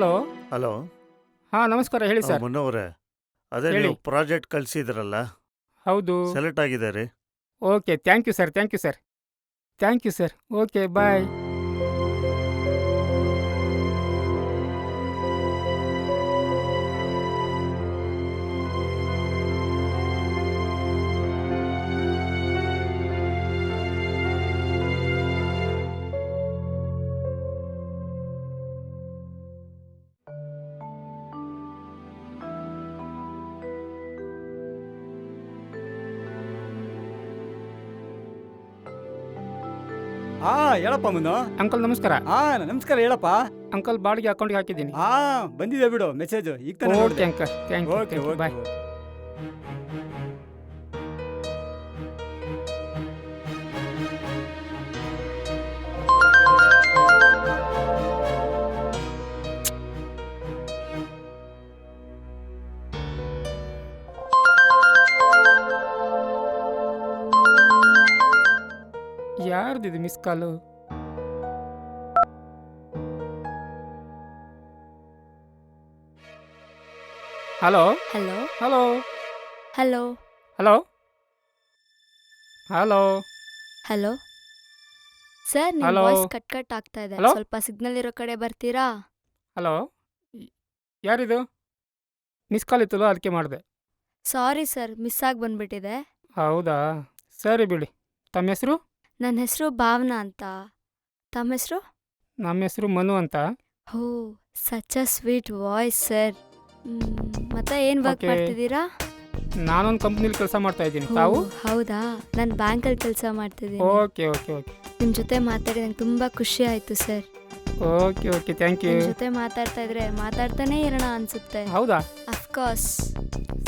Hello. Hello. ನಮಸ್ಕಾರ ಹೇಳಿ sir. ಮುನ್ನವರೇ, ಅದೇ ಹೇಳಿ. ನೀವು ಪ್ರಾಜೆಕ್ಟ್ ಕಳಿಸಿದ್ರಲ್ಲ, ಹೌದು. ಸೆಲೆಕ್ಟ್ ಆಗಿದೆ ರೀ. Okay, thank you sir. Thank you sir. Okay, bye. ಹೇಳಪ್ಪ ಮುನ್ನು. ಅಂಕಲ್ ನಮಸ್ಕಾರ. ನಮಸ್ಕಾರ ಹೇಳಪ್ಪ. ಅಂಕಲ್ ಬಾಡಿಗೆ ಅಕೌಂಟ್ಗೆ ಹಾಕಿದ್ದೀನಿ. ಬಂದಿದೆ ಬಿಡು ಮೆಸೇಜ್ ಈಗ ತಾನೇ ಓಕೆ ನೋಡ್ದೆ. Uncle, thank okay you. Okay bye. Okay. ಯಾರ್ದಿದು miss call? Hello hello hello hello hello hello hello sir, ನಿಮ್ಮ ಹಲೋ. ವಾಯ್ಸ್ ಕಟ್ ಆಗ್ತಾ ಇದೆ. ಹಲೋ. ಸ್ವಲ್ಪ ಸಿಗ್ನಲ್ ಇರೋ ಕಡೆ ಬರ್ತೀರಾ? ಹಲೋ, ಯಾರಿದು? ಮಿಸ್ ಕಾಲ್ ಇತ್ತಲ್ಲ, ಅದಕ್ಕೆ ಮಾಡಿದೆ. ಸಾರಿ ಸರ್, ಮಿಸ್ ಆಗಿ ಬಂದ್ಬಿಟ್ಟಿದೆ. ಹೌದಾ, ಸರಿ ಬಿಡಿ. ತಮ್ಮ ಹೆಸರು? ನನ್ನ ಹೆಸರು ಭಾವನಾ ಅಂತ. ತಮ್ಮ ಹೆಸರು? ನಮ್ಮ ಹೆಸರು ಮನು ಅಂತ. ಹೋ, such a sweet voice sir. ಮತ್ತೆ ಏನು ವರ್ಕ್ Okay. ಮಾಡ್ತಿದ್ದೀರಾ? ನಾನೊಂದು ಕಂಪ್ನಿಲಿ ಕೆಲಸ ಮಾಡ್ತಾ ಇದ್ದೀನಿ. ಹೋ, ತಾವು? ಹೌದಾ, ನಾನು ಬ್ಯಾಂಕಲ್ಲಿ ಕೆಲಸ ಮಾಡ್ತಿದ್ದೀನಿ. ಓಕೆ ಓಕೆ ಓಕೆ ನಿಮ್ಮ ಜೊತೆ ಮಾತಾಡಿ ನಂಗೆ ತುಂಬ ಖುಷಿ ಆಯಿತು sir. Okay okay thank you. ನಿಮ್ಮ ಜೊತೆ ಮಾತಾಡ್ತಾ ಇದ್ರೆ ಮಾತಾಡ್ತಾನೇ ಇರೋಣ ಅನ್ಸುತ್ತೆ. ಹೌದಾ, ಅಫ್ಕೋರ್ಸ್.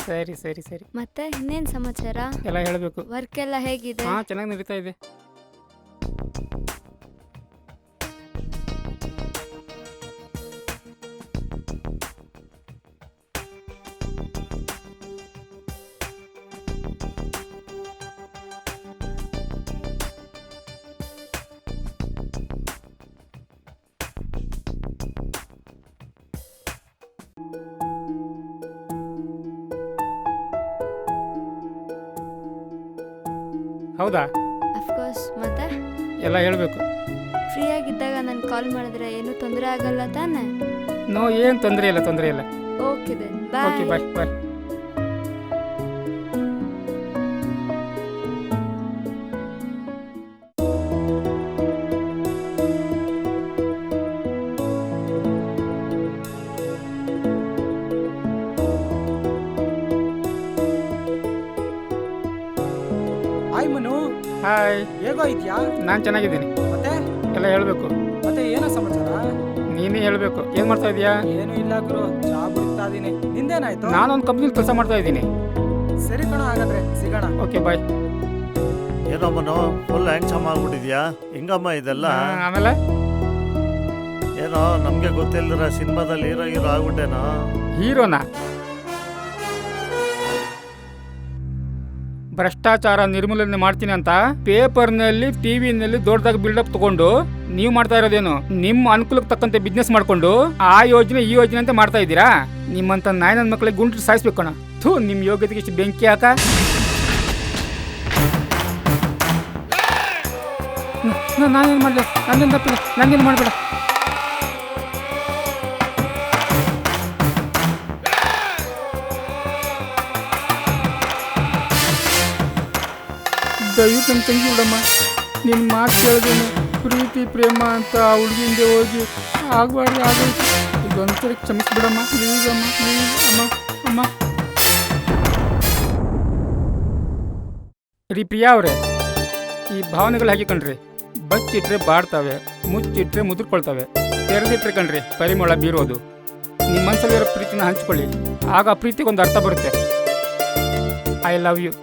ಸರಿ ಸರಿ ಸರಿ. ಮತ್ತೆ ಇನ್ನೇನು ಸಮಾಚಾರ? ಎಲ್ಲ ಹೇಳಬೇಕು. ವರ್ಕ್ ಎಲ್ಲ ಹೇಗಿದೆ? ಚೆನ್ನಾಗಿ ನಡೀತಾ ಇದೆ. ಹೌದಾ, ಅಫ್ಕೋರ್ಸ್. ಮತ್ತೆ ಎಲ್ಲ ಹೇಳಬೇಕು. ಫ್ರೀ ಆಗಿದ್ದಾಗ ನಾನು ಕಾಲ್ ಮಾಡಿದ್ರೆ ಏನೂ ತೊಂದರೆ ಆಗಲ್ಲ ತಾನೆ? ನೋ, ಏನು ತೊಂದರೆ ಇಲ್ಲ. Okay then, okay bye. Bye. Hi Manu, hi, ಹೇಗೋ ಇದೆಯಾ? ನಾನು ಚೆನ್ನಾಗಿದ್ದೀನಿ. ಮತ್ತೆ ಎಲ್ಲ ಹೇಳಬೇಕು. ಮತ್ತೆ ಏನೋ ಸಮಾಚಾರ? ನೀನೇ ಹೇಳಬೇಕು. ಏನು ಮಾಡ್ತಾ ಇದೀಯಾ? ಏನು ಇಲ್ಲ ಗುರು, ಜಾಬ್ ಹುಡುಕ್ತಾ ಇದೀನಿ. ನಿಂದೇನಾಯ್ತು? ನಾನೊಂದು ಕಂಪ್ನಿಲಿ ಕೆಲಸ ಮಾಡ್ತಾ ಇದ್ದೀನಿ. ಸರಿ ಕಣ, ಹಾಗಾದ್ರೆ ಸಿಗೋಣ. Okay bye. ಏನೋ ಮನು, ಫುಲ್ ಹ್ಯಾಂಡ್ಸಮ್ ಆಗ್ಬಿಟ್ಟಿದ್ಯಾ? ಹಿಂಗಮ್ಮ ಇದೆಲ್ಲ? ಆಮೇಲೆ ಏನೋ ನಮ್ಗೆ ಗೊತ್ತಿಲ್ದಿರ ಸಿನಿಮಾದಲ್ಲಿ ಹೀರೋ ಆಗ್ಬಿಟ್ಟೇನೋ. ಹೀರೋನಾ? ಭ್ರಷ್ಟಾಚಾರ ನಿರ್ಮೂಲನೆ ಮಾಡ್ತೀನಿ ಅಂತ ಪೇಪರ್ನಲ್ಲಿ ಟಿವಿನಲ್ಲಿ ದೊಡ್ಡದಾಗಿ ಬಿಲ್ಡಪ್ ತಗೊಂಡು ನೀವು ಮಾಡ್ತಾ ಇರೋದೇನು? ನಿಮ್ಮ ಅನುಕೂಲಕ್ಕೆ ತಕ್ಕಂತೆ ಬಿಸ್ನೆಸ್ ಮಾಡ್ಕೊಂಡು ಆ ಯೋಜನೆ ಈ ಯೋಜನೆ ಅಂತ ಮಾಡ್ತಾ ಇದ್ದೀರಾ? ನಿಮ್ಮಂತ ನಾಯಿ ನನ್ನ ಮಕ್ಕಳಿಗೆ ಗುಂಡು ಸಾಯಿಸ್ಬೇಕಣ. ಥೂ, ನಿಮ್ಮ ಯೋಗ್ಯತೆಗೆ ಇಷ್ಟು ಬೆಂಕಿ ಹಾಕ. ನಾನೇನು ಮಾಡಲಿ? ನನ್ನೇನು ತಪ್ಪಿಲ್ಲ, ನನ್ನೇನು ಮಾಡಬೇಡ. ದಯವಿಟ್ಟು ನನ್ನ ತಂಗಿ ಬಿಡಮ್ಮ. ನಿನ್ನ ಮಾತು ಕೇಳಿದೇನು ಪ್ರೀತಿ ಪ್ರೇಮ ಅಂತ ಆ ಹುಡುಗಿಂದೆ ಹೋಗಿ ಆಗಬಾರ್ದು, ಆಗೋಯ್ತು. ಇದೊಂದ್ಸರಿ ಕ್ಷಮಿಸ್ಬಿಡಮ್ಮ, ಪ್ಲೀಸ್ ಅಮ್ಮ, ಪ್ಲೀಸ್ ಅಮ್ಮ. ರೀ ಪ್ರಿಯಾ ಅವರೇ, ಈ ಭಾವನೆಗಳು ಹಾಗೆ ಕಣ್ರಿ. ಬಚ್ಚಿಟ್ರೆ ಬಾಡ್ತವೆ, ಮುಚ್ಚಿಟ್ರೆ ಮುದುರ್ಕೊಳ್ತವೆ, ತೆರೆದಿಟ್ರೆ ಕಣ್ರಿ ಪರಿಮಳ ಬೀರೋದು. ನಿಮ್ಮ ಮನಸ್ಸಲ್ಲಿರೋ ಪ್ರೀತಿನ ಹಂಚ್ಕೊಳ್ಳಿ, ಆಗ ಆ ಪ್ರೀತಿಗೊಂದು ಅರ್ಥ ಬರುತ್ತೆ. I love you.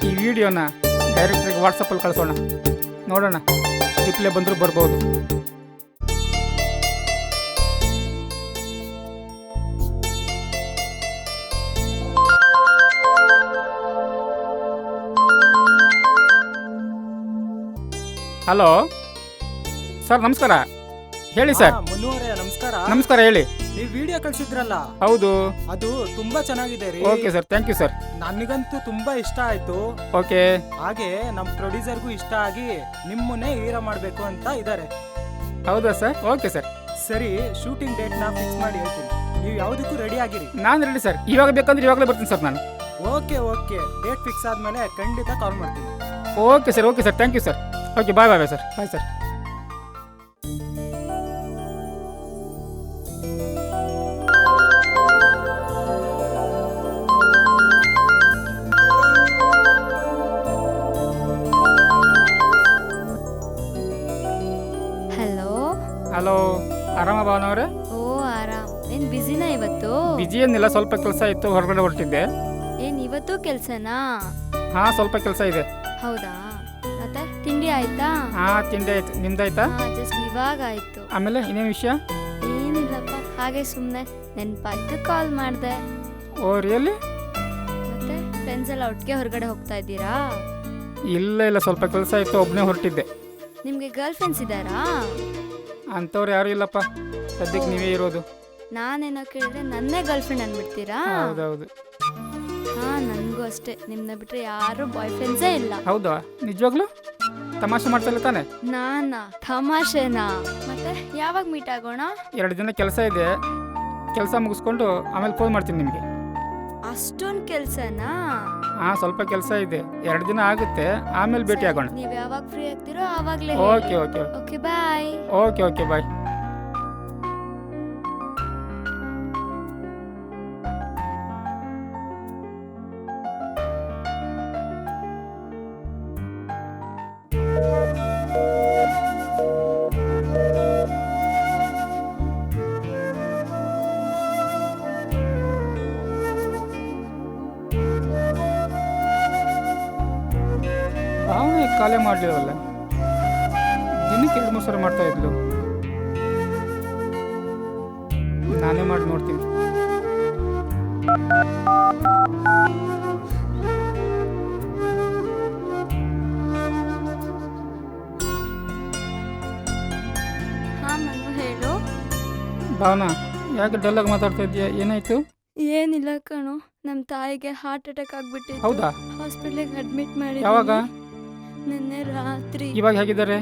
ಈ ವಿಡಿಯೋನ ಡೈರೆಕ್ಟ್ರಿಗೆ ವಾಟ್ಸಪ್ಪಲ್ಲಿ ಕಳಿಸೋಣ, ನೋಡೋಣ ರಿಪ್ಲೈ ಬಂದರೂ ಬರ್ಬೋದು. ಹಲೋ ಸರ್ ನಮಸ್ಕಾರ. ಹೇಳಿ ಸರ್. ಮುನ್ನೂರೇ ನಮಸ್ಕಾರ. ನಮಸ್ಕಾರ ಹೇಳಿ. ನೀವ್ ವಿಡಿಯೋ ಕಳ್ಸಿದ್ರಲ್ಲ ಹೌದು. ಅದು ತುಂಬಾ ಚೆನ್ನಾಗಿದೆ ರೀ. Okay sir, thank you sir. ನನಗಂತೂ ತುಂಬಾ ಇಷ್ಟ ಆಯ್ತು. ಓಕೆ. ಹಾಗೆ ನಮ್ ಪ್ರೊಡ್ಯೂಸರ್ಗೂ ಇಷ್ಟ ಆಗಿ ನಿಮ್ಮನ್ನೇ ಹೀರೋ ಮಾಡ್ಬೇಕು ಅಂತ ಇದ್ದಾರೆ. ಹೌದಾ ಸರ್? Okay sir. ಸರಿ, ಶೂಟಿಂಗ್ ಡೇಟ್ ನ ಫಿಕ್ಸ್ ಮಾಡಿ ಹೇಳ್ತೀನಿ. ನೀವು ಯಾವುದಕ್ಕೂ ರೆಡಿ ಆಗಿರಿ. ನಾನು ರೆಡಿ ಸರ್. ಇವಾಗ ಬೇಕಂದ್ರೆ ಇವಾಗಲೇ ಬರ್ತೀನಿ ಸರ್ ನಾನು. ಓಕೆ ಡೇಟ್ ಫಿಕ್ಸ್ ಆದ್ಮೇಲೆ ಖಂಡಿತ ಕಾಲ್ ಮಾಡ್ತೀನಿ. Okay sir, thank you sir. Okay, bye sir. Bye sir. Hello. Hello, ಆರಾಮ ಭಾವನವ್ರೆ? ಓ ಆರಾಮ್. ಏನ್ ಬಿಸಿನಾ ಇವತ್ತು? ಬಿಜಿ ಏನಿಲ್ಲ, ಸ್ವಲ್ಪ ಕೆಲಸ ಇತ್ತು, ಹೊರಗಡೆ ಹೊರಟಿದ್ದೆ. ಏನ್ ಇವತ್ತು ಕೆಲ್ಸನಾ? ಹಾ, ಸ್ವಲ್ಪ ಕೆಲಸ ಇದೆ. ಹೌದಾ? ಮತ್ತೆ ತಿಂಡಿ ಆಯ್ತಾ? ಹಾ, ತಿಂಡಿ ಆಯ್ತು. ನಿಮ್ದಾಯ್ತಾ? ಜಸ್ಟ್ ಇವಾಗ ಆಯ್ತು. ಆಮೇಲೆ ಇನ್ನೇನು ವಿಷಯ? ಏನಿಲ್ಲಪ್ಪ, ಹಾಗೆ ಸುಮ್ಮನೆ ನೆನ್ಪಾಯ್ತು ಕಾಲ್ ಮಾಡಿದೆ. Oh really? ಮತ್ತೆ ಫ್ರೆಂಡ್ಸ್ ಎಲ್ಲ ಒಟ್ಟಿಗೆ ಹೊರಗಡೆ ಹೋಗ್ತಾ ಇದ್ದೀರಾ? ಇಲ್ಲ, ಸ್ವಲ್ಪ ಕೆಲಸ ಇತ್ತು, ಒಬ್ಬನೇ ಹೊರಟಿದ್ದೆ. ನಿಮ್ಗೆ ಗರ್ಲ್ ಫ್ರೆಂಡ್ಸ್ ಇದ್ದಾರಾ? ಅಂಥವ್ರು ಯಾರು ಇಲ್ಲಪ್ಪ, ಸದ್ಯಕ್ಕೆ ನೀವೇ ಇರೋದು. ನಾನೇನೋ ಕೇಳಿದ್ರೆ ನನ್ನೇ ಗರ್ಲ್ ಫ್ರೆಂಡ್ ಅನ್ಬಿಡ್ತೀರಾ? ಹೌದೌದು. ಹಾ, ನನಗೂ ಅಷ್ಟೇ. ನಿಮ್ನ ಬಿಟ್ರೆ ಯಾರು ಬಾಯ್ ಫ್ರೆಂಡ್ಸೇ ಇಲ್ಲ. ಹೌದಾ? ನಿಜವಾಗ್ಲೂ ತಮಾಷೆ ಮಾಡ್ತಾ ಇಲ್ಲ ತಾನೆ? ನಾನಾ? ತಮಾಷೆನಾ? ಮತ್ತೆ ಯಾವಾಗ ಮೀಟ್ ಆಗೋಣ? 2 ದಿನ ಕೆಲಸ ಇದೆ, ಕೆಲಸ ಮುಗಿಸ್ಕೊಂಡು ಆಮೇಲೆ ಫೋನ್ ಮಾಡ್ತೀನಿ ನಿಮಗೆ. ಅಷ್ಟೊಂದು ಕೆಲ್ಸನಾ? ಹಾ, ಸ್ವಲ್ಪ ಕೆಲಸ ಇದೆ, 2 ದಿನ ಆಗುತ್ತೆ, ಆಮೇಲೆ ಭೇಟಿ ಆಗೋಣ. ನೀವ್ ಯಾವಾಗ ಫ್ರೀ ಆಗ್ತಿರೋ ಆವಾಗ್ಲೇ. Okay. Okay bye. Okay bye. ಭಾವನೆ ಕಾಲೇ ಮಾಡಲಿಲ್ಲವಲ್ಲ, ದಿನಕ್ಕೆ 2-3 ಸಲ ಮಾಡ್ತಾ ಇದ್ಲು. ನಾನೇ ಮಾಡಿ ನೋಡ್ತೀನಿ. ಹಾ ಮನು, ಹೇಳು. ಭಾವನಾ, ಯಾಕೆ ಡಲ್ಲಾಗಿ ಮಾತಾಡ್ತಾ ಇದೆಯಾ? ಏನಾಯ್ತು? ಏನಿಲ್ಲ ಕಣೋ, ನಮ್ಮ ತಾಯಿಗೆ ಹಾರ್ಟ್ ಅಟ್ಯಾಕ್ ಆಗ್ಬಿಟ್ಟಿತ್ತು. ಹೌದಾ? ಹಾಸ್ಪಿಟ್ಲಿಗೆ ಅಡ್ಮಿಟ್ ಮಾಡಿ. ಯಾವಾಗ? ನಿನ್ನೆ ರಾತ್ರಿ. ಇವಾಗ ಹೇಗಿದ್ದಾರೆ?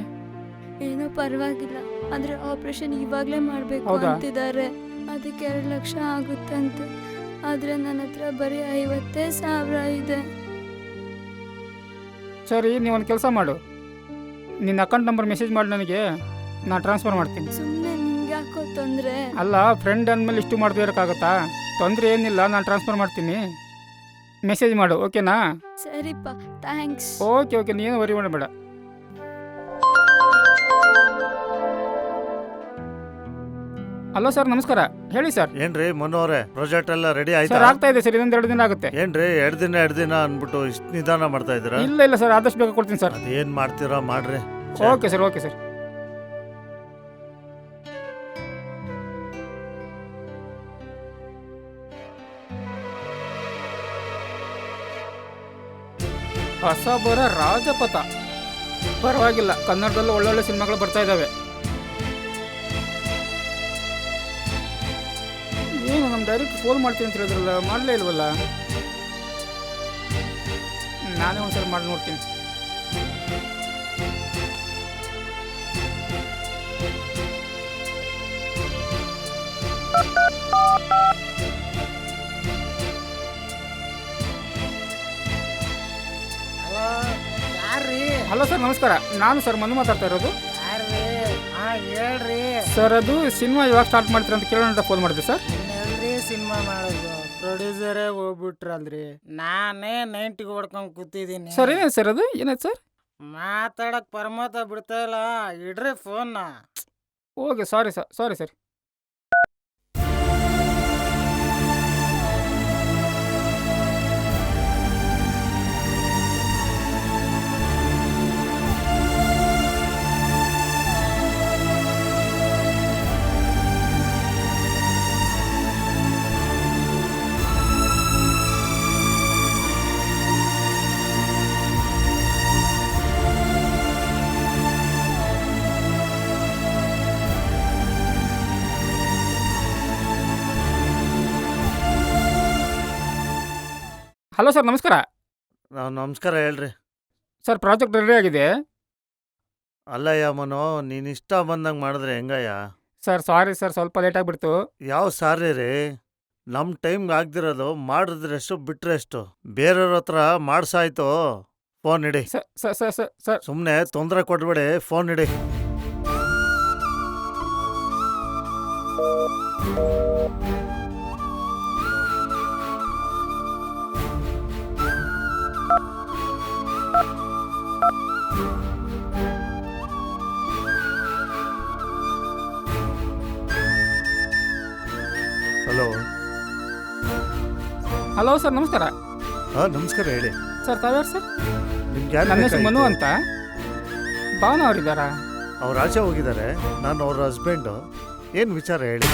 ಏನೋ ಪರವಾಗಿಲ್ಲ, ಆದ್ರೆ ಆಪರೇಷನ್ ಇವಾಗ್ಲೇ ಮಾಡ್ಬೇಕು ಹೌದಾ? ಅಂತಿದ್ದಾರೆ. ಅದಕ್ಕೆ 2 ಲಕ್ಷ ಆಗುತ್ತಂತೆ. ಆದ್ರೆ ನನ್ನ ಹತ್ರ ಬರೀ 50,000 ಇದೆ. ಸರಿ, ನೀವೊಂದು ಕೆಲಸ ಮಾಡು, ನಿನ್ನ ಅಕೌಂಟ್ ನಂಬರ್ ಮೆಸೇಜ್ ಮಾಡಿ ನನಗೆ, ನಾನು ಟ್ರಾನ್ಸ್ಫರ್ ಮಾಡ್ತೀನಿ. ಸುಮ್ಮನೆ ನಿಂಗೆ ಯಾಕೋ ತೊಂದರೆ? ಅಲ್ಲ, ಫ್ರೆಂಡ್ ಅಂದಮೇಲೆ ಇಷ್ಟು ಮಾಡದೇ ಇರೋಕ್ಕಾಗತ್ತಾ? ತೊಂದರೆ ಏನಿಲ್ಲ, ನಾನು ಟ್ರಾನ್ಸ್ಫರ್ ಮಾಡ್ತೀನಿ. ಮೆಸೇಜ್ ಮಾಡು, ಓಕೆನಾ? ಸರಿಪ್ಪ, ಥ್ಯಾಂಕ್ಸ್. ಓಕೆ, ನೀನು ವರಿ ಮಾಡಬೇಡ. ಹಲೋ ಸರ್, ನಮಸ್ಕಾರ. ಹೇಳಿ ಸರ್. ಏನ್ರಿ ಮನೋರೆ, ಪ್ರಾಜೆಕ್ಟ್ ಎಲ್ಲ ರೆಡಿ ಆಯ್ತಾ? ಸರ್, ಆಗ್ತಾ ಇದೆ ಸರ್, ಇನ್ನೊಂದು 2 ದಿನ ಆಗುತ್ತೆ. ಏನ್ರಿ 2 ದಿನ ಅನ್ಬಿಟ್ಟು ಇಷ್ಟು ನಿಧಾನ ಮಾಡ್ತಾ ಇದ್ದೀರಾ? ಇಲ್ಲ ಸರ್, ಆದಷ್ಟು ಬೇಗ ಕೊಡ್ತೀನಿ ಸರ್. ಅದೇನ್ ಮಾಡ್ತೀರಾ ಮಾಡ್ರಿ. Okay sir. ಹೊಸಬರ ರಾಜಪಥ, ಪರವಾಗಿಲ್ಲ, ಕನ್ನಡದಲ್ಲೂ ಒಳ್ಳೊಳ್ಳೆ ಸಿನಿಮಾಗಳು ಬರ್ತಾ ಇದ್ದಾವೆ. ಏನು ನಮ್ಮ ಡೈರೆಕ್ಟ್ ಫೋನ್ ಮಾಡ್ತೀನಿ ಅಂತ ಹೇಳಿದ್ರಲ್ಲ, ಮಾಡಲೇ ಇಲ್ವಲ್ಲ? ನಾನೇ ಒಂದ್ಸಲ ಮಾಡಿ ನೋಡ್ತೀನಿ. ಹಲೋ ಸರ್, ನಮಸ್ಕಾರ. ನಾನು ಸರ್ ಮನು ಮಾತಾಡ್ತಾ ಇರೋದು. ಹೇಳ್ರಿ. ಸರ್, ಅದು ಸಿನಿಮಾ ಇವಾಗ ಸ್ಟಾರ್ಟ್ ಮಾಡ್ತೀರಾ ಅಂತ ಕೇಳೋಣ ಅಂತ ಫೋನ್ ಮಾಡಿದೆ ಸರ್. ಎಲ್ರಿ ಸಿನಿಮಾ ಮಾಡೋದು? ಪ್ರೊಡ್ಯೂಸರೇ ಹೋಗ್ಬಿಟ್ರಲ್ರಿ, ನಾನೇ 90 ಹೊಡ್ಕೊಂಡ್ ಕೂತಿದ್ದೀನಿ. ಸರ್, ಏನಾಯ್ತು ಸರ್? ಅದು ಏನಾಯ್ತು ಸರ್? ಮಾತಾಡಕ್ ಪರಮಾತ ಬಿಡ್ತಾ ಇಲ್ಲ, ಇಡ್ರಿ ಫೋನ್ನ. Okay, sorry sir. Hello sir, ನಮಸ್ಕಾರ. ನಮಸ್ಕಾರ ಹೇಳ್ರಿ. ಸರ್, ಪ್ರಾಜೆಕ್ಟ್ ರೆಡಿ ಆಗಿದೆ. ಅಲ್ಲಯ್ಯ ಮನು, ನೀನು ಇಷ್ಟ ಬಂದಂಗೆ ಮಾಡಿದ್ರೆ ಹೆಂಗಯ್ಯ? ಸರ್, ಸಾರಿ ಸರ್, ಸ್ವಲ್ಪ ಲೇಟ್ ಆಗಿಬಿಡ್ತು. ಯಾವ ಸಾರಿ ರೀ? ನಮ್ಮ ಟೈಮ್ಗೆ ಆಗ್ದಿರೋದು ಮಾಡಿದ್ರೆಷ್ಟು ಬಿಟ್ರೆಷ್ಟು? ಬೇರೆಯವ್ರ ಹತ್ರ ಮಾಡ್ಸಾಯ್ತು. ಫೋನ್ ಇಡಿ. Sir sir sir sir sir ಸುಮ್ಮನೆ ತೊಂದರೆ ಕೊಟ್ಬೇಡಿ, ಫೋನ್ ಇಡಿ. ಹಲೋ. ಹಲೋ ಸರ್, ನಮಸ್ಕಾರ. ಹಾಂ, ನಮಸ್ಕಾರ ಹೇಳಿ. ಸರ್, ತಾವ್ಯಾರು ಸರ್? ನಿಮ್ಗೆ ಯಾರು ನನ್ನ ಹೆಸರು ಮನು ಬೇಕಾಗಿತ್ತು? ಅಂತ. ಭಾವನ ಅವರಿದ್ದಾರಾ? ಅವ್ರು ಆಚೆ ಹೋಗಿದ್ದಾರೆ. ನಾನು ಅವ್ರ ಹಸ್ಬೆಂಡು. ಏನು ವಿಚಾರ ಹೇಳಿ.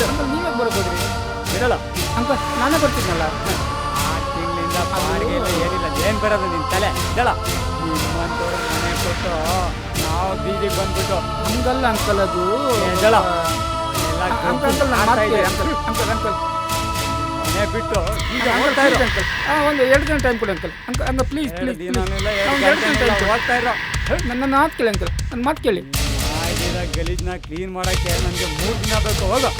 ಅಂಕಲ್, ನೀವೇ ಬರೋದ್ರಿ? ಇರಲ್ಲ ಅಂಕಲ್, ನಾನೇ ಬರ್ತಿದ್ನಲ್ಲ. ಆ ತಿಂಗಳಿಂದ ಬಾಡಿಗೆ ಇಲ್ಲ, ಏನಿಲ್ಲ, ಏನು ಬರೋದು ನಿನ್ನ ತಲೆ ಹೇಳ. ನಿಮ್ಮಂತವ್ರು ಮನೆ ಕೊಟ್ಟು ನಾವು ಬೀದಿಗೆ ಬಂದ್ಬಿಟ್ಟು ಹಂಗಲ್ಲ ಅಂಕಲ್, ಅದು ಹೇಳ. ಎಲ್ಲ ಅಂಕಲ್, ಗಬ್ಬು ನಾನು ಮಾಡ್ತಾ ಇದೆ. ಅಂಕಲ್ ಅಂಕಲ್ ಅಂಕಲ್ ಮನೆ ಬಿಟ್ಟು ಈಗ ಅಂಕಲ್, ಓಡ್ತಾ ಇರೋ. ಅಂಕಲ್, ಒಂದು 2 ದಿನ ಟೈಮ್ ಕೊಡಿ ಅಂಕಲ್. ಅಂಕಲ್, ಪ್ಲೀಸ್ ಎರಡು ಪ್ಲೀಸ್ ದಿನನಿಲ್ಲ, ಎರಡು ಒಂದು 2 ದಿನ ಗಂಟೆನಿಲ್ಲ, ಟೈಮ್ ಓಡ್ತಾ ಇರೋ. ನನ್ನ ಮಾತು ಕೇಳಿ ಅಂಕಲ್, ನನ್ನ ಮಾತು ಕೇಳಿ. ಆಗಿರೋ ಗಲೀಜ್ನ ಕ್ಲೀನ್ ಮಾಡೋಕ್ಕೆ ನನಗೆ 3 ದಿನ ಬೇಕು. ಹೋಗು.